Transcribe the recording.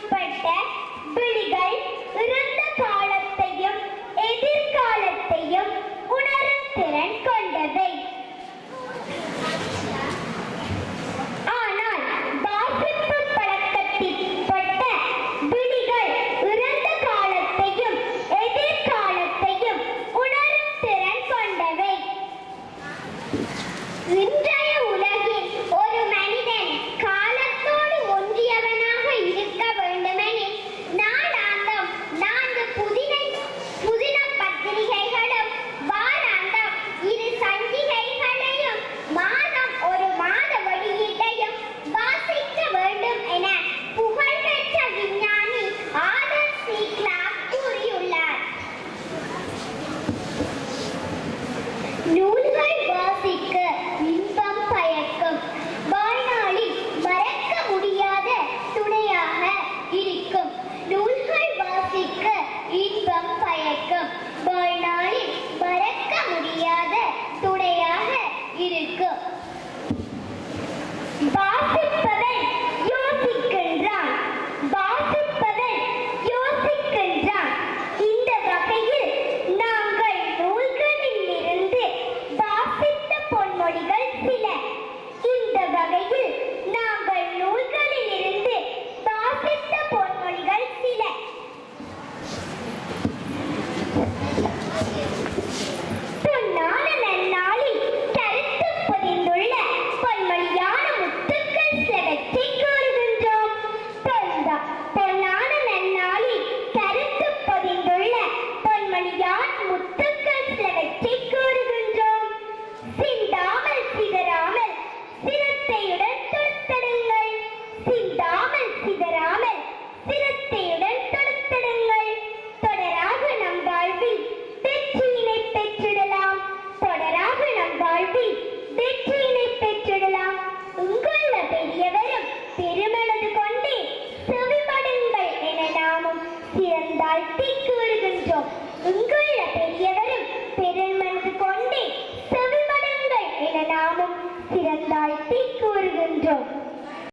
உட்பட்ட விழிகள் இறந்த காலத்தையும் எதிர்காலத்தையும் உணரும் திறன் கொண்டவை. ஆனால் வாசிப்பு பழக்கத்திற்பட்ட விழிகள் இறந்த காலத்தையும் எதிர்காலத்தையும் உணரும் திறன் கொண்டவை. இன்றைய உலகில் ஒரு மனிதன் காலத்தோடு ஒன்றியவனாக இருக்க வேண்டுமெனில் நாளாந்தம் 4 புதின பத்திரிகைகளும் வாராந்தம் 2 சஞ்சிகைகளையும் மாதம் ஒரு மாத வெளியீட்டையும் வாசிக்க வேண்டும் என புகழ்பெற்ற விஞ்ஞானி ஆர்தர் சி கிளார்க் கூறியுள்ளார். நூல்கள் வாசிக்க இன்பம் பயக்கும், வாழ்நாளில் மறக்க முடியாத துணையாக இருக்கும். நூல்கள் வாசிக்க இன்பம் பயக்கும், வாழ்நாளில் மறக்க முடியாத துணையாக இருக்கும். வாசிப்பவன் யோசிக்கின்றான், வாசிப்பவன் யோசிக்கின்றான். இந்த வகையில் நாங்கள் நூல்களில் இருந்து வாசித்த பொன்மொழிகள் சில. இந்த வகையில் நாங்கள் நூல்களில் இருந்து வாசித்த பொன்மொழிகள் சில. பொன்னான நன்னாளில் கருத்து பொதிந்துள்ள பொன்மொழியான முத்துக்கள் சிலவற்றை கூறுகின்றோம். பொன்னான நன்னாளில் கருத்து பொதிந்துள்ள பொன்மொழியான முத்துக்கள் சிலவற்றை கூறுகின்றோம். சிந்தாமல் சிதறாமல் சிரத்தையுடன் தொடுத்தடுங்கள், சிந்தாமல் சிதறாமல் சிரத்தையுடன் தொடுத்தடுங்கள். தொடராக நம் வாழ்வில் வெற்றியினை பெற்றிடலாம், தொடராக நம் வாழ்வில் வெற்றியினை பெற்றிடலாம். உங்களுள்ள பெரியவரும் பெருமனது கொண்டே செவிமடுங்கள் என நாமும் சிறந்தாழ்த்தி கூறுகின்றோம்.